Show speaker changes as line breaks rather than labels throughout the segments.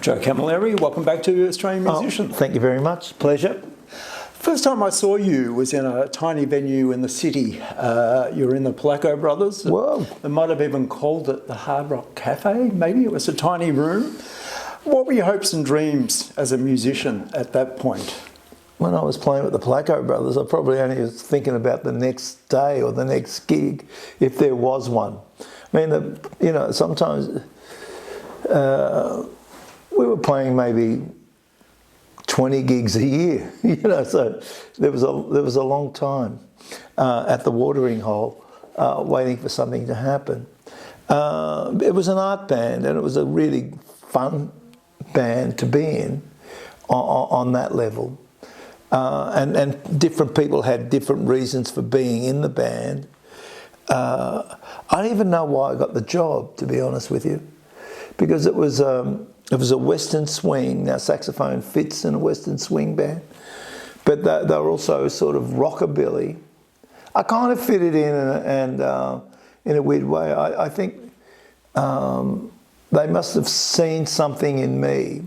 Joe Camilleri, welcome back to Australian Musician.
Thank you very much. Pleasure.
First time I saw you was in a tiny venue in the city. You were in the Palacco Brothers.
Whoa.
They might have even called it the Hard Rock Cafe, maybe. It was a tiny room. What were your hopes and dreams as a musician at that point?
When I was playing with the Palacco Brothers, I probably only was thinking about the next day or the next gig, if there was one. I mean, sometimes we were playing maybe 20 gigs a year, so there was a long time at the watering hole waiting for something to happen. It was an art band, and it was a really fun band to be in on that level. And different people had different reasons for being in the band. I don't even know why I got the job, to be honest with you, because it was a Western swing. Now, saxophone fits in a Western swing band, but they were also sort of rockabilly. I kind of fitted in, and in a weird way. I think they must have seen something in me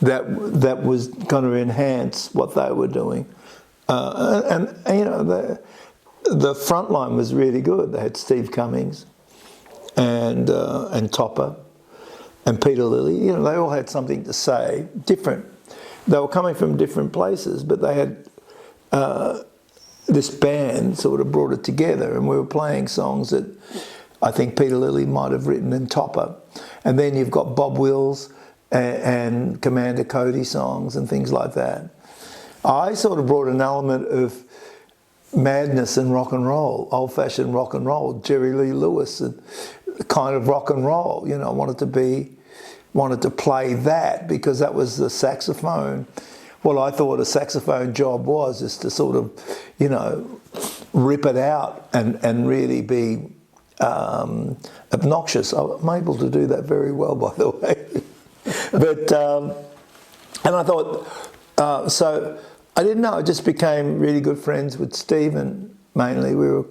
that was going to enhance what they were doing, and the front line was really good. They had Steve Cummings and Topper and Peter Lilly. They all had something to say, different. They were coming from different places, but they had this band sort of brought it together, and we were playing songs that I think Peter Lilly might have written and Topper. And then you've got Bob Wills and Commander Cody songs and things like that. I sort of brought an element of madness and rock and roll, old-fashioned rock and roll, Jerry Lee Lewis and kind of rock and roll. I wanted to play that because that was the saxophone. What I thought a saxophone job was is to sort of, rip it out and really be obnoxious. I'm able to do that very well, by the way. But and I thought, so I didn't know. I just became really good friends with Stephen. Mainly, we were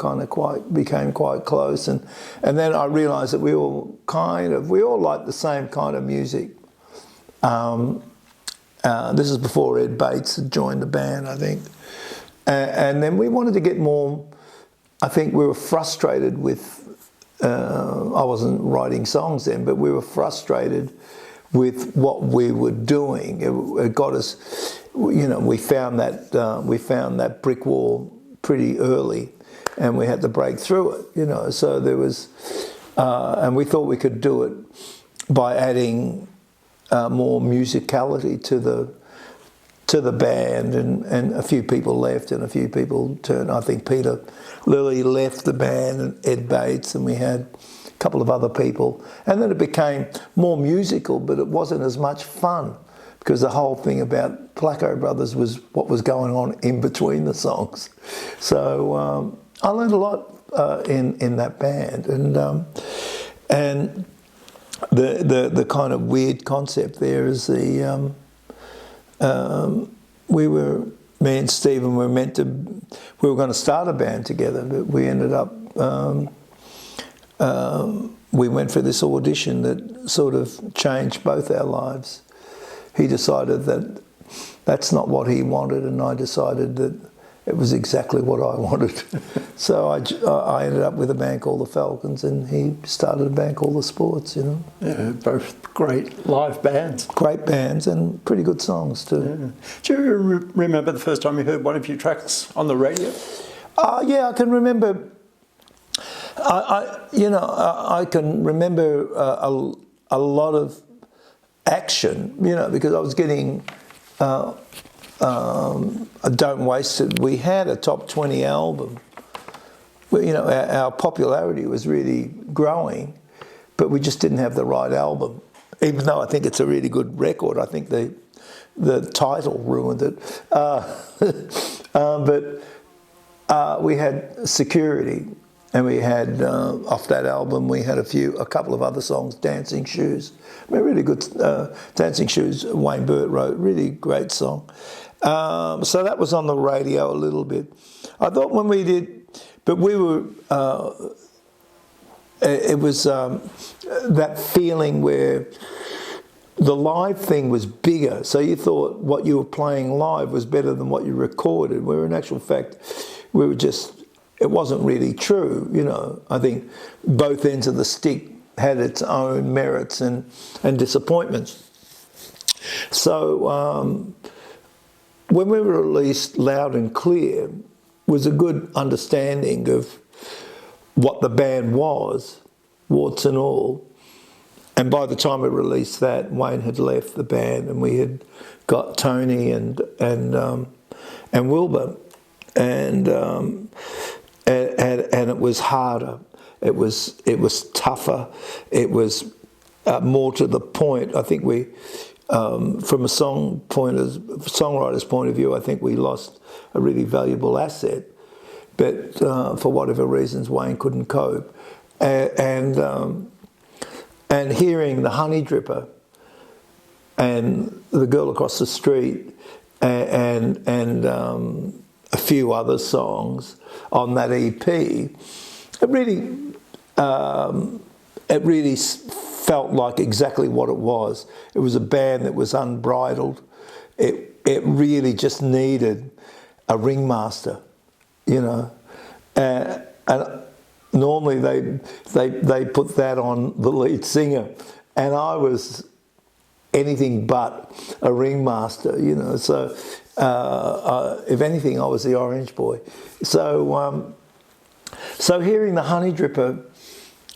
became quite close, and then I realised that we all liked the same kind of music. This is before Ed Bates had joined the band, I think, and then we wanted to get more. I think we were frustrated with. I wasn't writing songs then, but we were frustrated with what we were doing. It got us, we found that brick wall pretty early, and we had to break through it. So there was, and we thought we could do it by adding more musicality to the band, and a few people left and a few people turned. I think Peter Lilly left the band, and Ed Bates, and we had a couple of other people. And then it became more musical, but it wasn't as much fun because the whole thing about Palacco Brothers was what was going on in between the songs. So I learned a lot in that band, and the kind of weird concept there is me and Stephen were we were going to start a band together, but we ended up, we went for this audition that sort of changed both our lives. He decided that that's not what he wanted, and I decided that it was exactly what I wanted. So I ended up with a band called the Falcons, and he started a band called the Sports,
Yeah, both great live bands.
Great bands and pretty good songs too.
Yeah. Do you remember the first time you heard one of your tracks on the radio?
Yeah, I can remember. I can remember a lot of action, because I was getting. Don't Waste It. We had a top 20 album. Our popularity was really growing, but we just didn't have the right album. Even though I think it's a really good record, I think the title ruined it. But we had Security, and we had off that album we had a couple of other songs, Dancing Shoes. Really good. Dancing Shoes, Wayne Burt wrote, really great song. So that was on the radio a little bit. I thought when we did, but we were, it was that feeling where the live thing was bigger. So you thought what you were playing live was better than what you recorded, where in actual fact, we were just, it wasn't really true, you know. I think both ends of the stick had its own merits and disappointments. So when we released Loud and Clear, was a good understanding of what the band was, warts and all. And by the time we released that, Wayne had left the band, and we had got Tony and Wilber, and it was harder. It was tougher. It was more to the point. I think we, from a songwriter's point of view, I think we lost a really valuable asset. But for whatever reasons, Wayne couldn't cope, and hearing the Honey Dripper and The Girl Across the Street and a few other songs on that EP, it really felt like exactly what it was. It was a band that was unbridled. It really just needed a ringmaster, you know, and normally they put that on the lead singer, and I was anything but a ringmaster, you know. So if anything, I was the orange boy. So hearing the Honey Dripper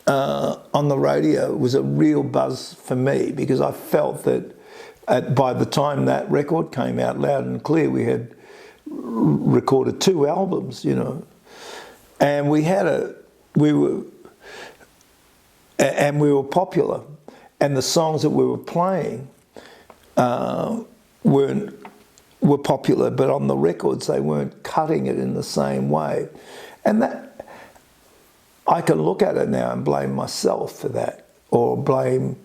on the radio was a real buzz for me, because I felt that by the time that record came out, Loud and Clear, we had recorded 2 albums, you know, and we were popular, and the songs that we were playing were popular, but on the records they weren't cutting it in the same way, and that I can look at it now and blame myself for that, or blame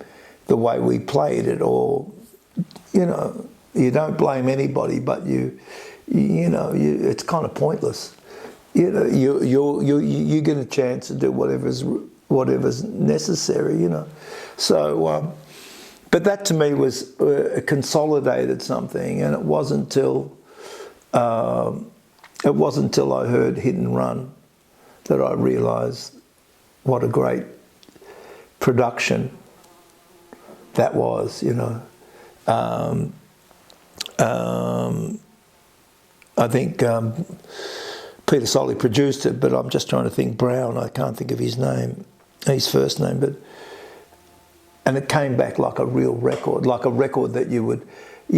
the way we played it, or, you know, you don't blame anybody, but you know, it's kind of pointless. You know, you get a chance to do whatever's necessary, you know. So, but that to me was consolidated something, and it wasn't till I heard Hit and Run that I realised what a great production that was, you know. I think Peter Solly produced it, but I'm just trying to think. Brown, I can't think of his name, his first name, and it came back like a real record, like a record that you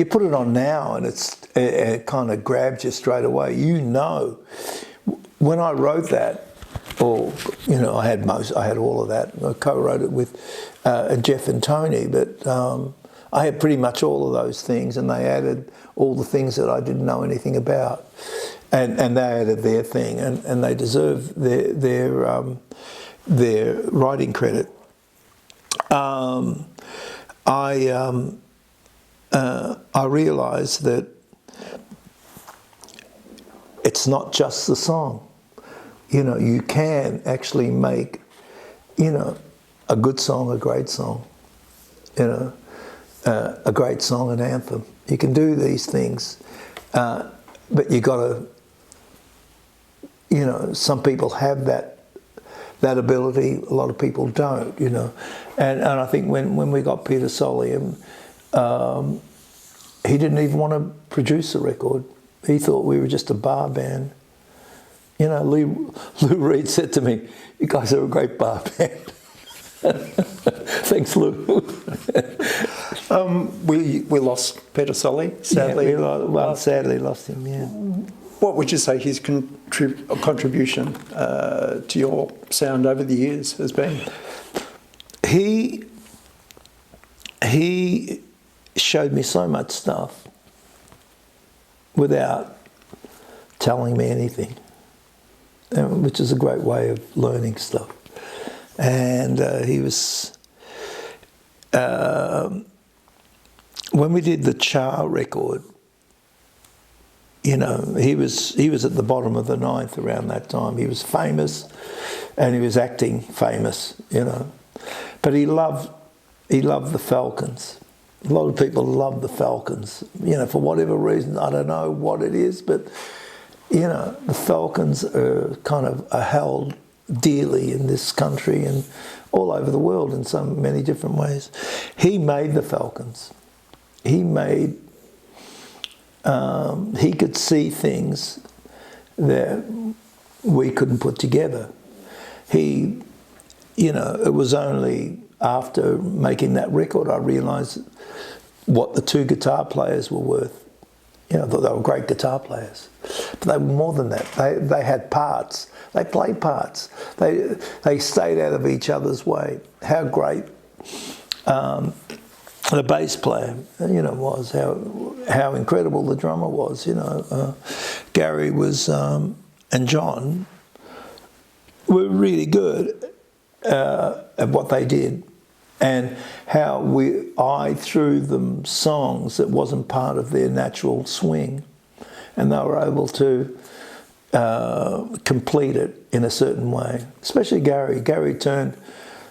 put it on now, and it kind of grabs you straight away. You know, when I wrote that, or, you know, I had all of that. I co-wrote it with Jeff and Tony, but I had pretty much all of those things, and they added all the things that I didn't know anything about, and they added their thing, and they deserve their writing credit. I realised that it's not just the song. You know, you can actually make, you know, a good song a great song. You know, a great song an anthem. You can do these things, but you got to, you know, some people have that ability. A lot of people don't, you know. And I think when we got Peter Solly, he didn't even want to produce a record. He thought we were just a bar band. You know, Lou Reed said to me, "You guys are a great bar band." Thanks, Lou.
We lost Peter Solly, sadly.
Yeah, sadly lost him, yeah.
What would you say his contribution to your sound over the years has been?
He showed me so much stuff without telling me anything, which is a great way of learning stuff. And he was, when we did the Char record, you know, he was at the bottom of the ninth around that time. He was famous, and he was acting famous, you know. But he loved the Falcons, A lot of people love the Falcons, for whatever reason. I don't know what it is, but, the Falcons are held dearly in this country and all over the world in so many different ways. He made the Falcons. He could see things that we couldn't put together. It was only after making that record I realised what the two guitar players were worth. I thought they were great guitar players. But they were more than that. They had parts. They played parts. They stayed out of each other's way. How great the bass player, was. How incredible the drummer was. Gary was, and John were really good at what they did, and how I threw them songs that wasn't part of their natural swing, and they were able to complete it in a certain way. Especially Gary. Gary turned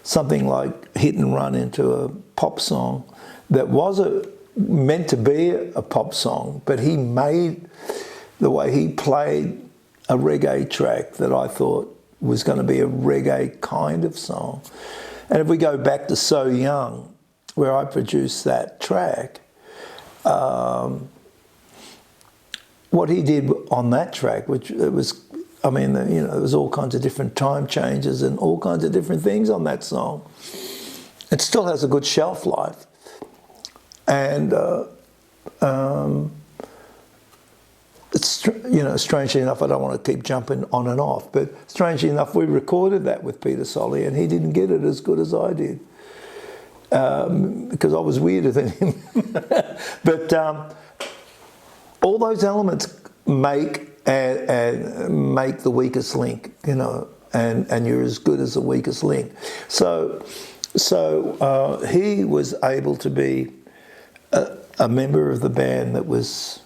something like Hit and Run into a pop song that was meant to be a pop song, but he made the way he played a reggae track that I thought was going to be a reggae kind of song. And if we go back to So Young, where I produced that track, what he did on that track, which it was, there was all kinds of different time changes and all kinds of different things on that song. It still has a good shelf life. And it's, strangely enough, I don't want to keep jumping on and off, but strangely enough, we recorded that with Peter Solly, and he didn't get it as good as I did, because I was weirder than him. But all those elements make the weakest link, and you're as good as the weakest link. So he was able to be a member of the band that was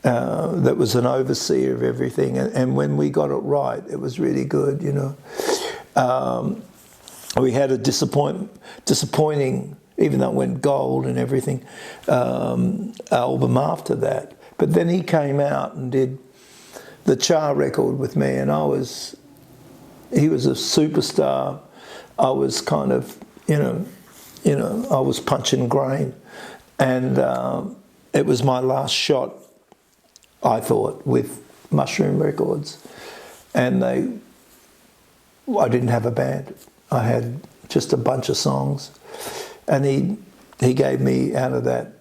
an overseer of everything, and when we got it right, it was really good. We had a disappointing, even though it went gold and everything, album after that. But then he came out and did the Char record with me, and he was a superstar. I was kind of, I was punching grain, and it was my last shot, I thought, with Mushroom Records, and I didn't have a band. I had just a bunch of songs, and he gave me, out of that,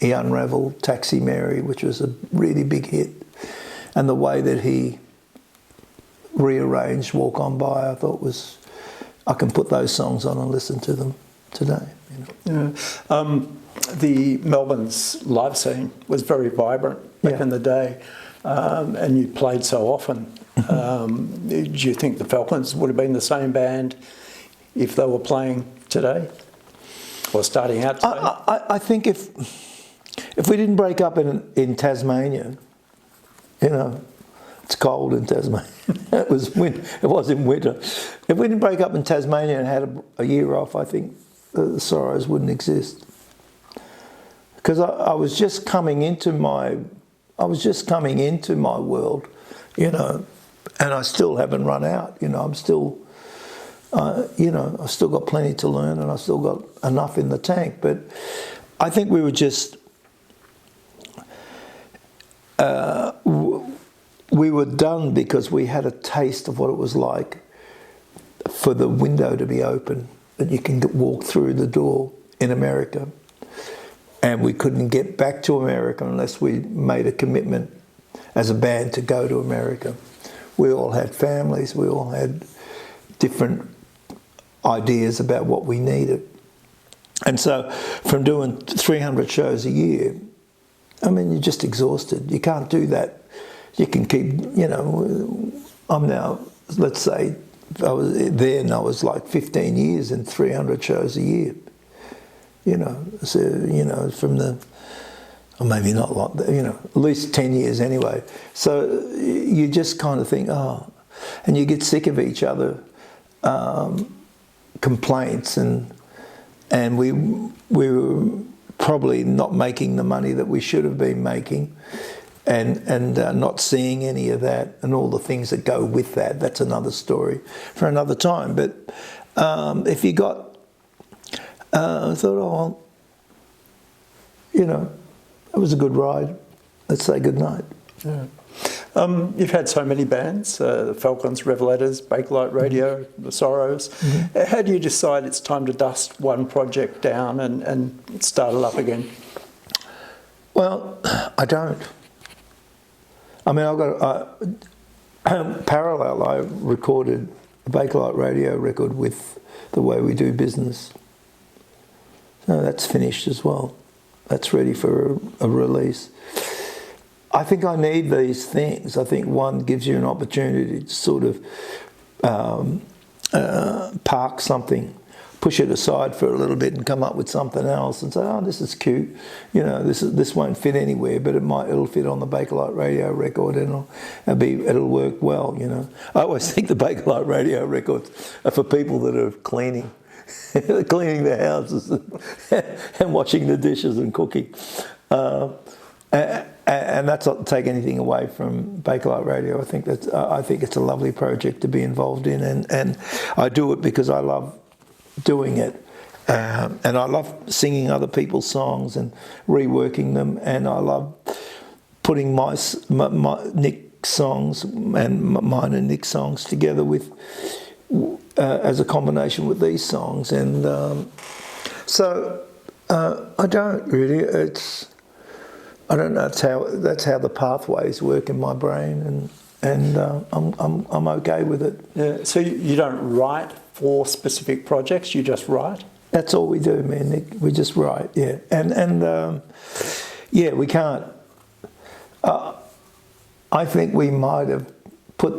he unravelled Taxi Mary, which was a really big hit, and the way that he rearranged Walk On By, I thought I can put those songs on and listen to them today.
Yeah. The Melbourne's live scene was very vibrant back in the day, and you played so often. Do you think the Falcons would have been the same band if they were playing today, or starting out today?
I think if we didn't break up in Tasmania, it's cold in Tasmania. It was in winter. If we didn't break up in Tasmania and had a year off, I think the Sorrows wouldn't exist. Because I was just coming into my world, and I still haven't run out. I'm still, I've still got plenty to learn, and I've still got enough in the tank. But I think we were just, we were done because we had a taste of what it was like for the window to be open, that you can walk through the door in America. And we couldn't get back to America unless we made a commitment as a band to go to America. We all had families, we all had different ideas about what we needed. And so from doing 300 shows a year, you're just exhausted. You can't do that. You can keep, I'm now, let's say, I was like 15 years and 300 shows a year. From the, or maybe not a lot, at least 10 years anyway. So you just kind of think, and you get sick of each other complaints, and we were probably not making the money that we should have been making, and not seeing any of that and all the things that go with that. That's another story for another time. But if you got, I thought, oh, well, you know, it was a good ride. Let's say good night.
Yeah. You've had so many bands, the Falcons, Revelators, Bakelite Radio, the Sorrows. How do you decide it's time to dust one project down and start it up again?
Well, I don't. I mean, I've got parallel. I recorded a Bakelite Radio record with The Way We Do Business. So that's finished as well. That's ready for a release. I think I need these things. I think one gives you an opportunity to sort of park something, push it aside for a little bit and come up with something else and say, oh, this is cute. You know, this won't fit anywhere, but it'll fit on the Bakelite Radio record and it'll work well, you know. I always think the Bakelite Radio records are for people that are cleaning. Cleaning their houses and washing the dishes and cooking. And that's not to take anything away from Bakelite Radio. I think it's a lovely project to be involved in, and I do it because I love doing it, and I love singing other people's songs and reworking them, and I love putting my Nick's songs and mine and Nick's songs together with as a combination with these songs, and so I don't really. I don't know. That's how the pathways work in my brain, and I'm okay with it.
Yeah. So you don't write for specific projects. You just write.
That's all we do, man, Nick. We just write. Yeah, and yeah, we can't. I think we might have put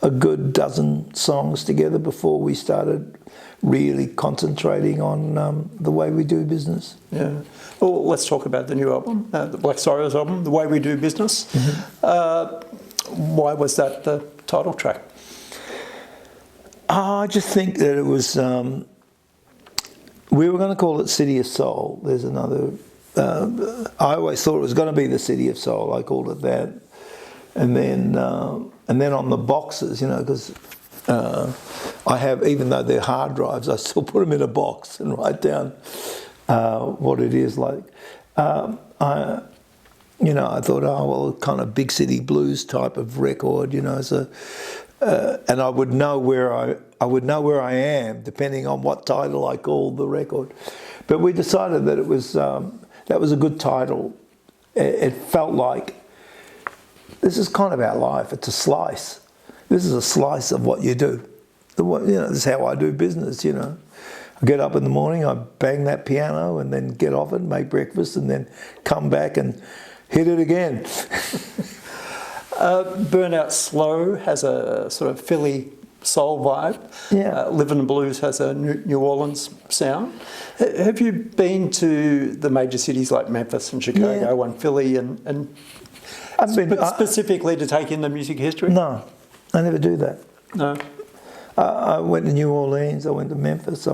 a good dozen songs together before we started really concentrating on The Way We Do Business.
Yeah. Well, let's talk about the new album, the Black Sorrows album, The Way We Do Business. Why was that the title track?
I just think that it was... we were going to call it City of Soul. There's another... I always thought it was going to be the City of Soul. I called it that. And then on the boxes, you know, because I have, even though they're hard drives, I still put them in a box and write down what it is like. I thought, oh well, kind of big city blues type of record, you know. So, and I would know where I am depending on what title I called the record. But we decided that it was that was a good title. It felt like this is kind of our life. It's a slice. This is a slice of what you do. This is how I do business, you know. I get up in the morning, I bang that piano and then get off it, make breakfast and then come back and hit it again.
Burnout Slow has a sort of Philly soul vibe.
Yeah.
Livin' Blues has a New Orleans sound. Have you been to the major cities like Memphis and Chicago and Philly and
I've been,
specifically to take in the music history?
No, I never do that.
No.
I went to New Orleans, I went to Memphis, I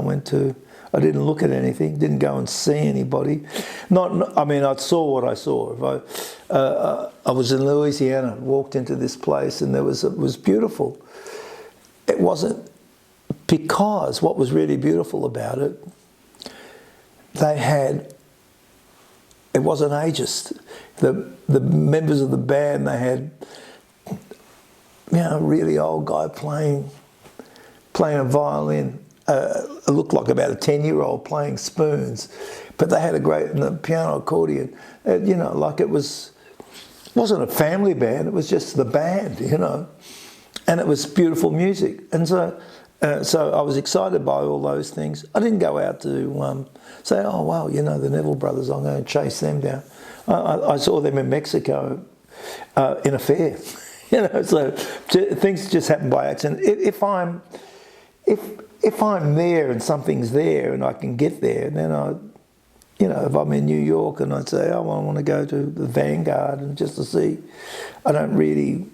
didn't look at anything, didn't go and see anybody. I saw what I saw. I was in Louisiana, walked into this place and it was beautiful. It wasn't, because what was really beautiful about it, it wasn't ageist. The members of the band, they had, a really old guy playing a violin. It looked like about a 10-year-old playing spoons, but they had and the piano accordion. Like it wasn't a family band. It was just the band, and it was beautiful music. And so I was excited by all those things. I didn't go out to say, oh wow, the Neville Brothers, I'm going to chase them down. I saw them in Mexico in a fair. So things just happen by accident. If I'm there and something's there and I can get there, then if I'm in New York and I'd say, oh, I want to go to the Vanguard and just to see, I don't really,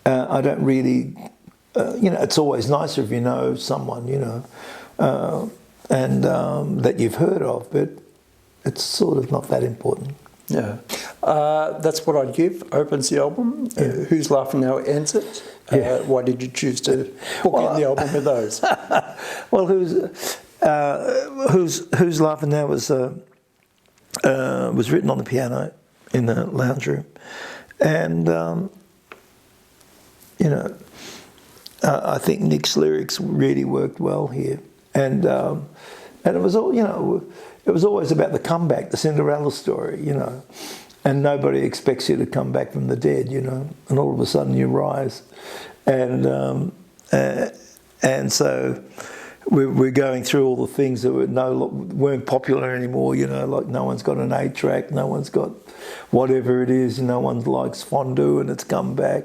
it's always nicer if you know someone, and that you've heard of, but it's sort of not that important.
Yeah. That's What I'd Give opens the album. Who's Laughing Now ends it. Why did you choose to book in the album with those?
Well, Who's Laughing Now was written on the piano in the lounge room, and I think Nick's lyrics really worked well here, and it was all, it was always about the comeback, the Cinderella story, and nobody expects you to come back from the dead, and all of a sudden you rise, and so we're going through all the things that weren't popular anymore, like no one's got an 8-track, no one's got whatever it is, no one likes fondue and it's come back,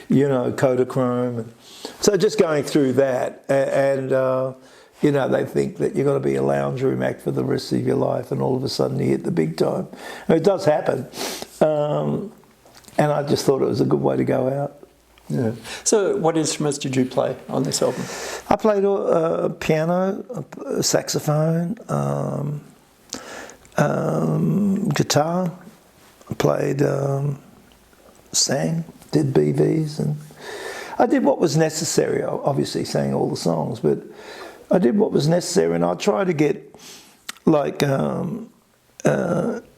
Kodachrome. And so just going through that, and they think that you're going to be a lounge room act for the rest of your life, and all of a sudden you hit the big time. And it does happen, and I just thought it was a good way to go out.
Yeah. So what instruments did you play on this album?
I played piano, saxophone, guitar. I played, sang, did BVs, and I did what was necessary. I obviously sang all the songs, but I did what was necessary, and I tried to get like the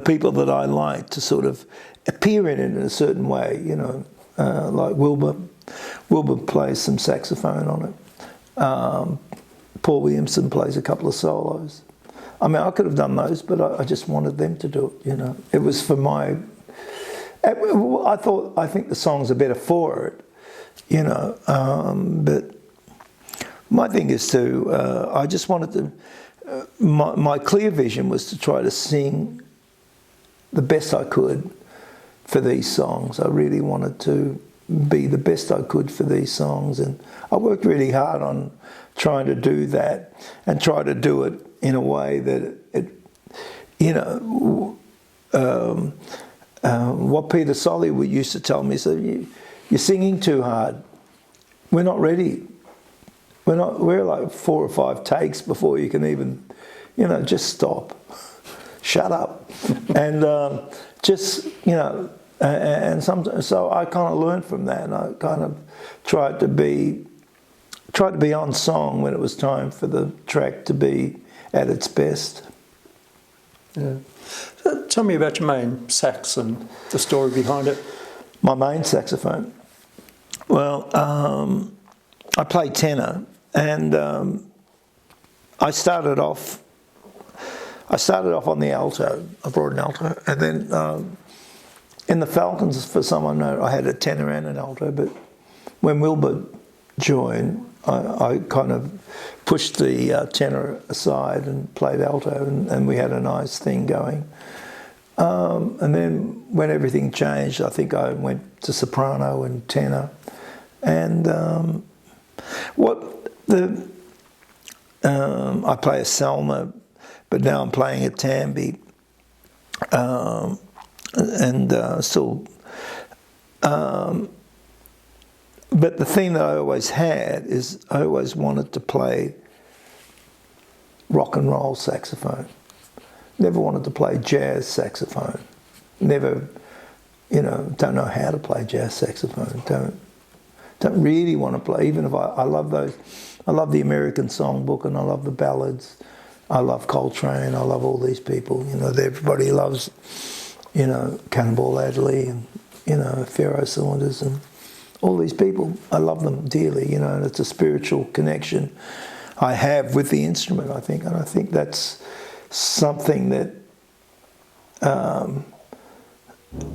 people that I liked to sort of appear in it in a certain way, like Wilbur. Wilbur plays some saxophone on it. Paul Williamson plays a couple of solos. I mean, I could have done those, but I just wanted them to do it, It was for my... I think the songs are better for it, but my thing is to... I just wanted to... my clear vision was to try to sing the best I could for these songs. I really wanted to be the best I could for these songs, and I worked really hard on trying to do that and try to do it in a way that what Peter Solly used to tell me, so you're singing too hard. We're not ready. We're like 4 or 5 takes before you can even, just stop. Shut up. And just, and sometimes, so I kind of learned from that, and I kind of tried to be on song when it was time for the track to be at its best.
Yeah. So tell me about your main sax and the story behind it.
My main saxophone. Well, I play tenor, and I started off on the alto. I brought an alto, and then in the Falcons, for some unknown, I had a tenor and an alto. But when Wilbur joined, I kind of pushed the tenor aside and played alto, and we had a nice thing going. And then when everything changed, I think I went to soprano and tenor. And I play a Selma, but now I'm playing a Tambi, and still. But the thing that I always had is I always wanted to play rock and roll saxophone. Never wanted to play jazz saxophone. Never, don't know how to play jazz saxophone. Don't really want to play, even if I love those. I love the American Songbook, and I love the ballads. I love Coltrane. I love all these people. Everybody loves, Cannonball Adderley and, Pharaoh Saunders and all these people. I love them dearly, and it's a spiritual connection I have with the instrument, I think. And I think that's something that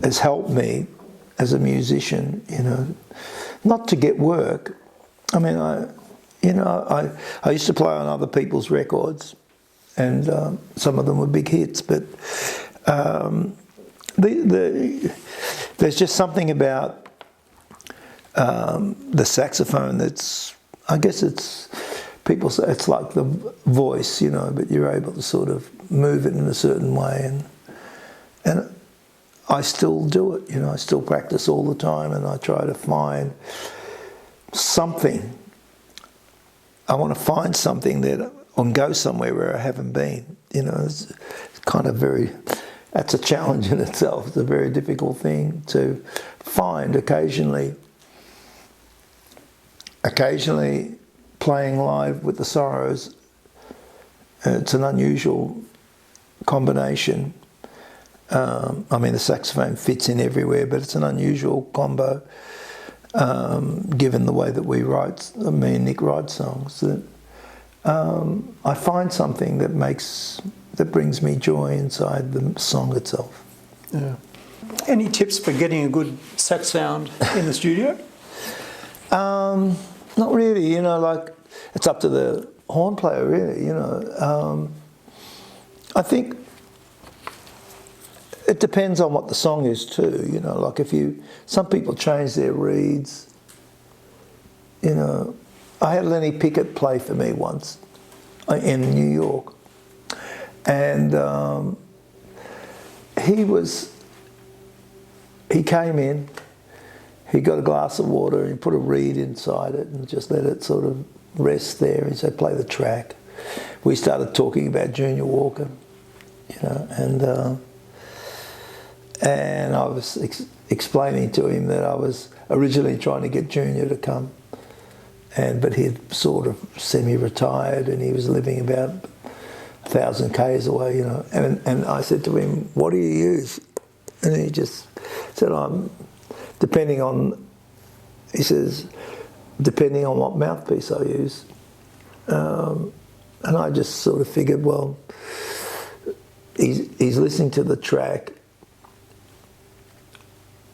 has helped me as a musician, not to get work. I mean, I used to play on other people's records, and some of them were big hits, but there's just something about the saxophone that's, I guess people say it's like the voice, but you're able to sort of move it in a certain way, and I still do it, I still practice all the time, and I try to find something. I want to find something that, or go somewhere where I haven't been. You know, it's kind of that's a challenge in itself. It's a very difficult thing to find occasionally playing live with the Sorrows. It's an unusual combination. I mean, the saxophone fits in everywhere, but it's an unusual combo, given the way that me and Nick write songs, that I find something that brings me joy inside the song itself.
Yeah. Any tips for getting a good sax sound in the studio?
Not really, you know, like, it's up to the horn player, really, you know. I think it depends on what the song is too, you know, like some people change their reeds, you know. I had Lenny Pickett play for me once in New York, and he came in, he got a glass of water and he put a reed inside it and just let it sort of rest there. He said, play the track. We started talking about Junior Walker, you know, and I was explaining to him that I was originally trying to get Junior to come, but he had sort of semi-retired and he was living about 1,000 k's away, you know. And I said to him, "What do you use?" And he just said, depending on what mouthpiece I use." And I just sort of figured, well, he's listening to the track.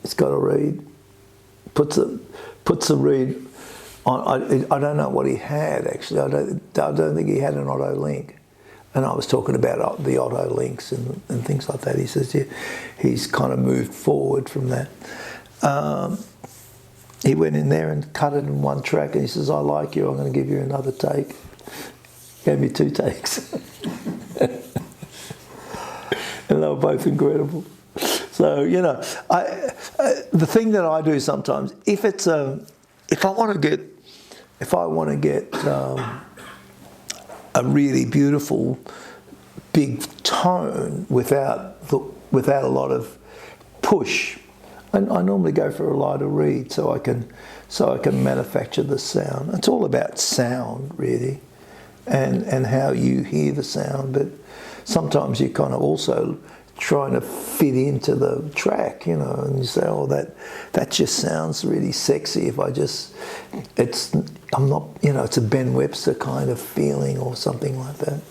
He's got a reed. Puts the reed on. I don't know what he had actually. I don't think he had an auto link. And I was talking about the auto links and things like that. He says, yeah, he's kind of moved forward from that. He went in there and cut it in one track, and he says, "I like you, I'm going to give you another take." Gave me 2 takes. And they were both incredible. So, you know, the thing that I do sometimes, if I want to get a really beautiful big tone without a lot of push, I normally go for a lighter reed so I can manufacture the sound. It's all about sound, really, and how you hear the sound. But sometimes you're kind of also trying to fit into the track, you know, and you say, "Oh, that just sounds really sexy." I'm not, you know, it's a Ben Webster kind of feeling or something like that.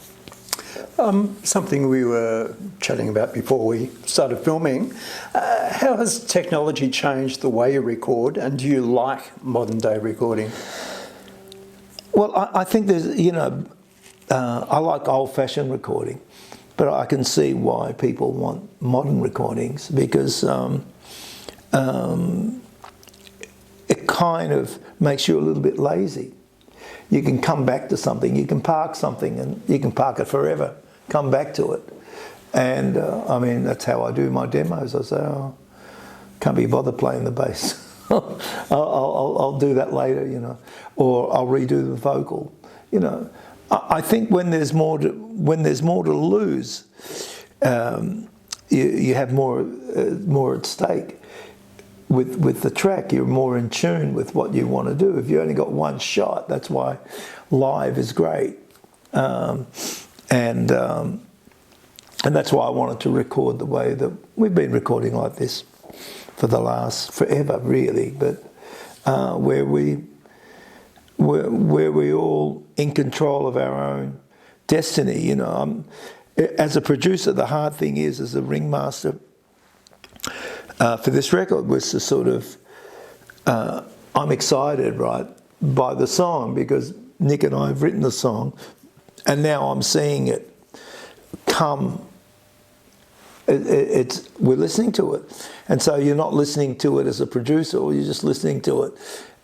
Something we were chatting about before we started filming. How has technology changed the way you record, and do you like modern day recording?
Well, I think there's, you know, I like old-fashioned recording, but I can see why people want modern recordings, because it kind of makes you a little bit lazy. You can come back to something, you can park something, and you can park it forever, come back to it. And I mean, that's how I do my demos. I say, "Oh, can't be bothered playing the bass. I'll do that later, you know, or I'll redo the vocal." You know, I think when there's more to lose, you have more at stake. With the track, you're more in tune with what you want to do. If you only got one shot, that's why live is great, and that's why I wanted to record the way that we've been recording like this for forever, really. But where we're all in control of our own destiny. You know, as a producer, the hard thing is, as a ringmaster, for this record, was to sort of, I'm excited, right, by the song, because Nick and I have written the song, and now I'm seeing it come. We're listening to it, and so you're not listening to it as a producer, or you're just listening to it,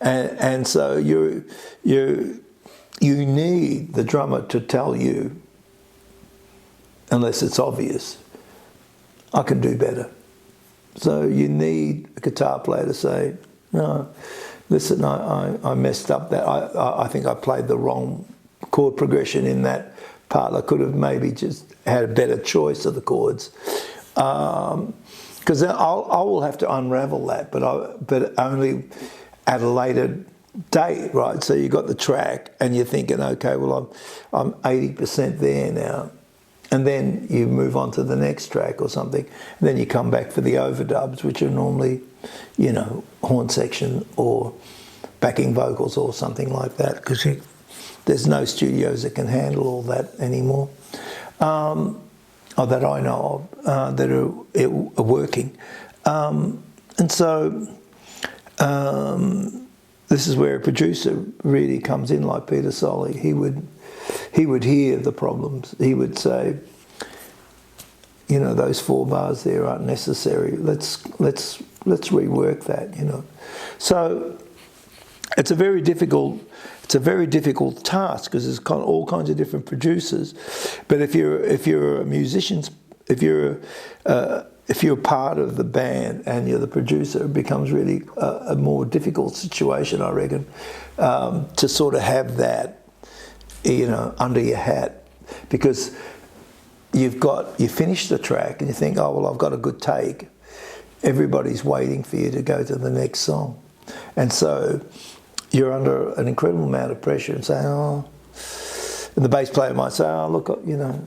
and so you need the drummer to tell you, unless it's obvious, "I can do better." So you need a guitar player to say, "No, listen, I messed up that. I think I played the wrong chord progression in that part. I could have maybe just had a better choice of the chords. Because I will have to unravel that, but only at a later date, right? So you got the track, and you're thinking, okay, well, I'm 80% there now, and then you move on to the next track or something, and then you come back for the overdubs, which are normally, you know, horn section or backing vocals or something like that, because there's no studios that can handle all that anymore. Or that I know of, that are working. And so this is where a producer really comes in, like Peter Solly. He would hear the problems. He would say, you know, those 4 bars there aren't necessary. Let's rework that, you know. So it's a very difficult task, because there's all kinds of different producers. But if you're a musician, if you're part of the band and you're the producer, it becomes really a more difficult situation, I reckon, to sort of have that, you know, under your hat, because you finish the track and you think, oh well, I've got a good take. Everybody's waiting for you to go to the next song, and so you're under an incredible amount of pressure and saying, oh, and the bass player might say, oh, look, you know,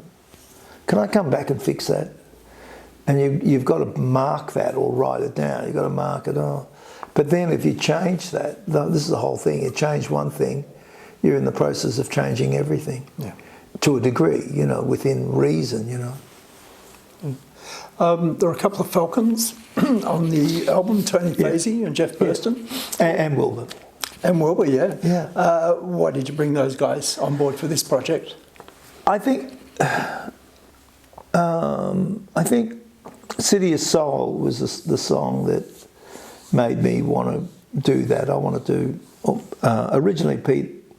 can I come back and fix that? And you've got to mark that or write it down. You've got to mark it. Oh. But then if you change that, this is the whole thing, you change one thing, you're in the process of changing everything. Yeah. To a degree, you know, within reason, you know.
There are a couple of Falcons on the album, Tony Faehse and Jeff Burstin.
And Wilber.
And Wilber, yeah.
Yeah.
Why did you bring those guys on board for this project?
I think City of Soul was the song that made me want to do that. I wanted to, originally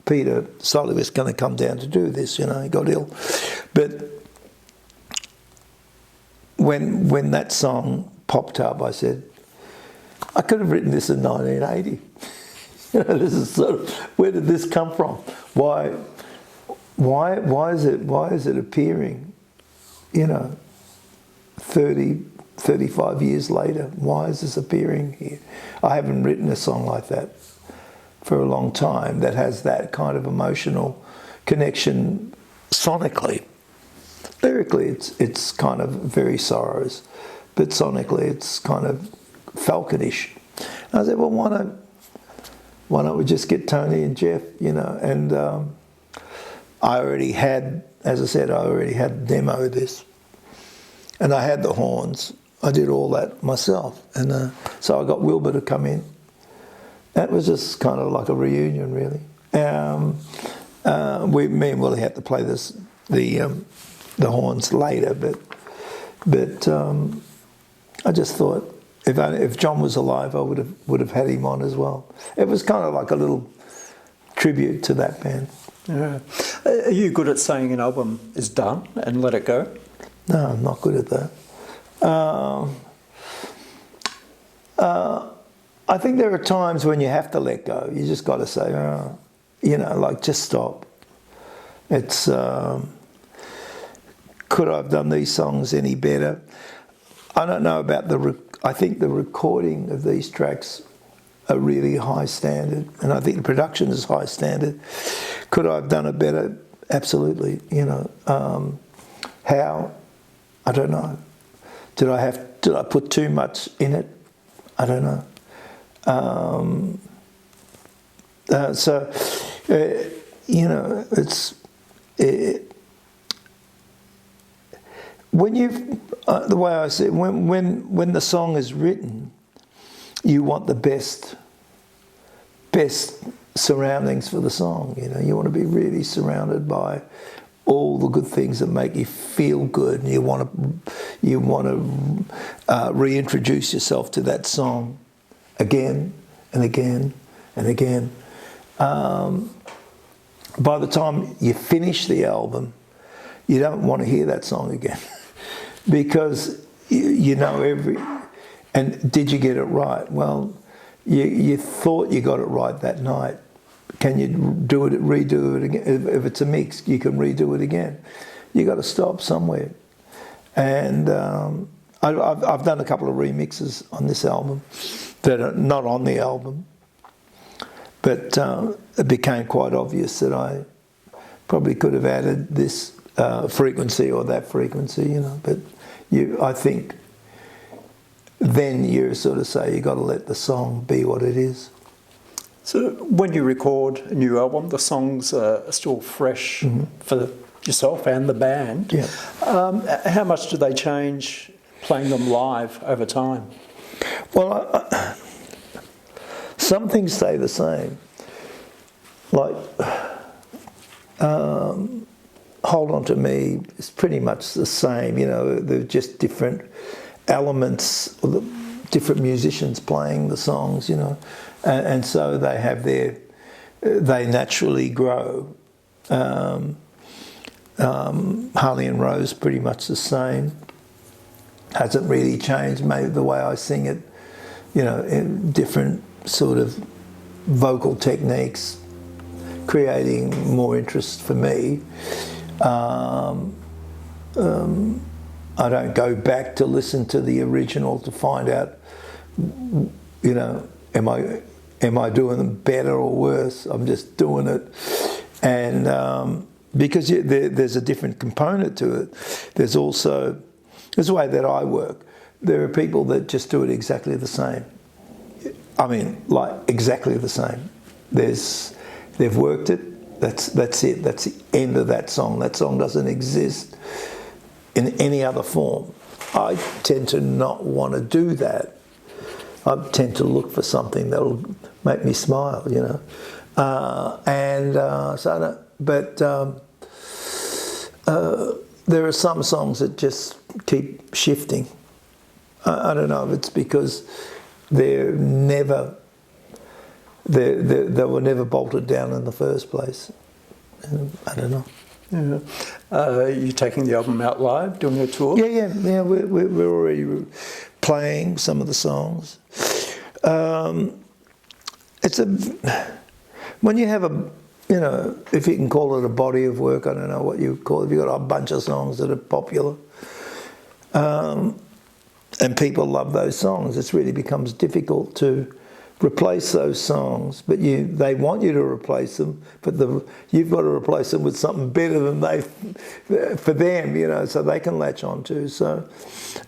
Peter Solly was going to come down to do this, you know, he got ill. But when that song popped up, I said, I could have written this in 1980. You know, this is sort of, where did this come from? Why is it appearing, you know, 30, 35 years later? Why is this appearing here? I haven't written a song like that for a long time that has that kind of emotional connection sonically. Lyrically, it's kind of very sorrows, but sonically it's kind of falconish. And I said, well, why don't we just get Tony and Jeff, you know? And I already had, as I said, demoed this. And I had the horns. I did all that myself. And so I got Wilber to come in. That was just kind of like a reunion, really. Me and Willie had to play the horns later, but I just thought, if John was alive, I would have had him on as well. It was kind of like a little tribute to that band.
Yeah. Are you good at saying an album is done and let it go?
No, I'm not good at that. I think there are times when you have to let go. You just got to say, you know, like, just stop. It's could I have done these songs any better? I don't know about I think the recording of these tracks are really high standard, and I think the production is high standard. Could I have done it better? Absolutely. You know, how? I don't know. Did I put too much in it? I don't know. You know, it's when you the way I say it, when the song is written, you want the best surroundings for the song. You know, you want to be really surrounded by all the good things that make you feel good, and you want to reintroduce yourself to that song again and again and again. By the time you finish the album, you don't want to hear that song again because you know and did you get it right? Well, you thought you got it right that night can you redo it again? If it's a mix, you can redo it again. You got to stop somewhere. And I've done a couple of remixes on this album that are not on the album, but it became quite obvious that I probably could have added this frequency or that frequency, you know. But I think then you sort of say you got to let the song be what it is.
So when you record a new album, the songs are still fresh for yourself and the band.
Yeah.
How much do they change playing them live over time?
Well, some things stay the same. Like, Hold On To Me is pretty much the same, you know, they're just different elements, or different musicians playing the songs, you know, and so they have they naturally grow. Harley and Rose, pretty much the same. Hasn't really changed, maybe the way I sing it, you know, in different sort of vocal techniques, creating more interest for me. I don't go back to listen to the original to find out, you know, am I doing them better or worse? I'm just doing it. And because there's a different component to it. There's the way that I work. There are people that just do it exactly the same. I mean, like exactly the same. They've worked it. That's it. That's the end of that song. That song doesn't exist in any other form. I tend to not want to do that. I tend to look for something that'll make me smile, you know. So I don't. But there are some songs that just keep shifting. I don't know if it's because they were never bolted down in the first place. I don't know.
Yeah. Are you taking the album out live, doing a tour?
Yeah. We're already playing some of the songs. When you have you know, if you can call it a body of work, I don't know what you would call it. If you've got a bunch of songs that are popular, and people love those songs, it really becomes difficult to replace those songs. But they want you to replace them, but you've got to replace them with something better than for them, you know, so they can latch on to. So,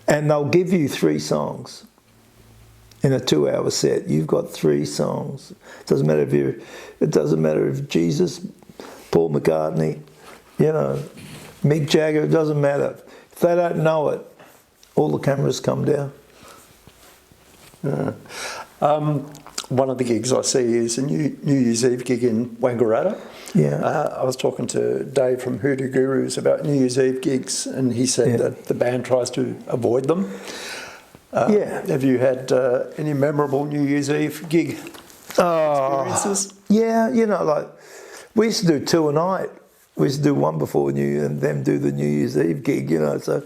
and they'll give you 3 songs in a 2-hour set. You've got 3 songs. It doesn't matter if Jesus, Paul McCartney, you know, Mick Jagger, it doesn't matter. If they don't know it, all the cameras come down.
Yeah. One of the gigs I see is a New Year's Eve gig in Wangaratta.
Yeah.
I was talking to Dave from Hoodoo Gurus about New Year's Eve gigs, and he said that the band tries to avoid them. Have you had any memorable New Year's Eve gig experiences?
Yeah, you know, like we used to do 2 a night. We used to do one before New Year and then do the New Year's Eve gig, you know. So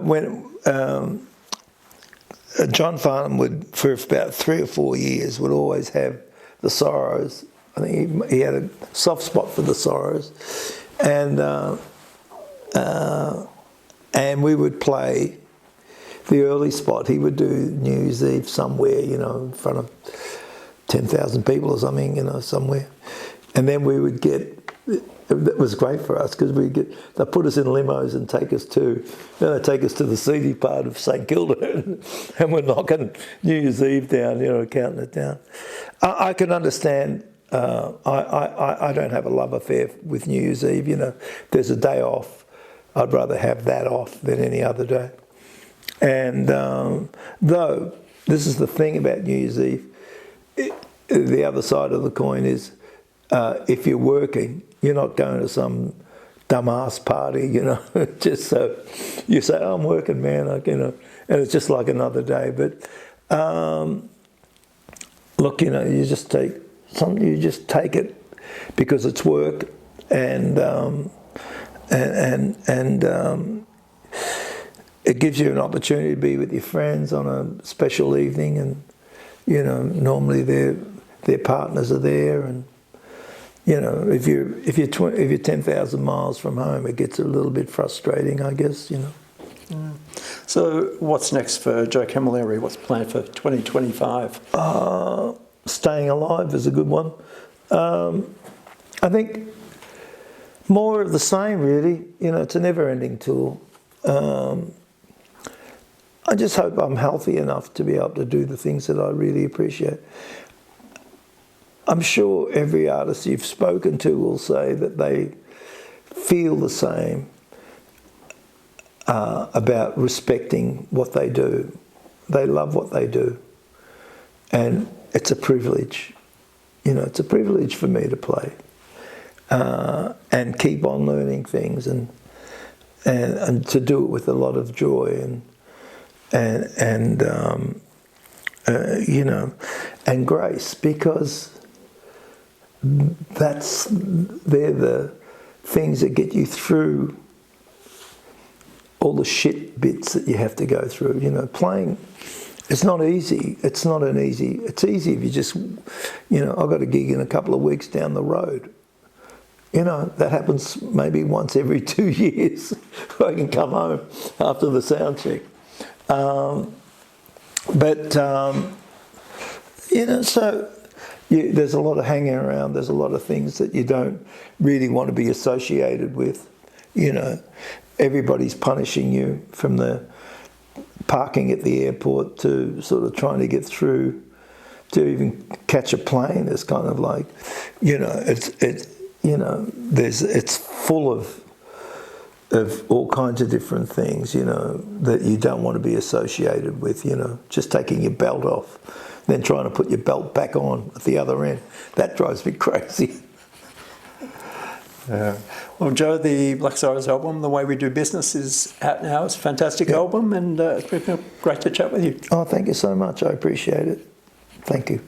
when John Farnham would, for about 3 or 4 years, would always have the Sorrows. I think he had a soft spot for the Sorrows, and we would play the early spot. He would do New Year's Eve somewhere, you know, in front of 10,000 people or something, you know, somewhere. And then we would get, it was great for us because they put us in limos and take us to the seedy part of St Kilda, and we're knocking New Year's Eve down, you know, counting it down. I can understand. I don't have a love affair with New Year's Eve, you know. There's a day off. I'd rather have that off than any other day. And though this is the thing about New Year's Eve, the other side of the coin is if you're working, you're not going to some dumbass party, you know. Just so you say, oh, I'm working, man, you know, and it's just like another day. But look, you know, you just take it because it's work, and it gives you an opportunity to be with your friends on a special evening, and you know, normally their partners are there, and you know, if you're 10,000 miles from home, it gets a little bit frustrating, I guess, you know.
So what's next for Joe Camilleri? What's planned for 2025?
Staying alive is a good one. I think more of the same, really. You know, it's a never-ending tour. I just hope I'm healthy enough to be able to do the things that I really appreciate. I'm sure every artist you've spoken to will say that they feel the same about respecting what they do. They love what they do. And it's a privilege. You know, it's a privilege for me to play and keep on learning things and to do it with a lot of joy and you know, and grace, because they're the things that get you through all the shit bits that you have to go through. You know, playing, it's not easy. It's easy if you just, you know, I've got a gig in a couple of weeks down the road. You know, that happens maybe once every 2 years. I can come home after the sound check. You know, so there's a lot of hanging around. There's a lot of things that you don't really want to be associated with. You know, everybody's punishing you, from the parking at the airport to sort of trying to get through to even catch a plane. It's kind of like, you know, it's full of all kinds of different things, you know, that you don't want to be associated with, you know, just taking your belt off, then trying to put your belt back on at the other end. That drives me crazy.
Yeah. Well, Joe, the Black Cyrus album, The Way We Do Business, is out now. It's a fantastic album, and it's been great to chat with you.
Oh, thank you so much. I appreciate it. Thank you.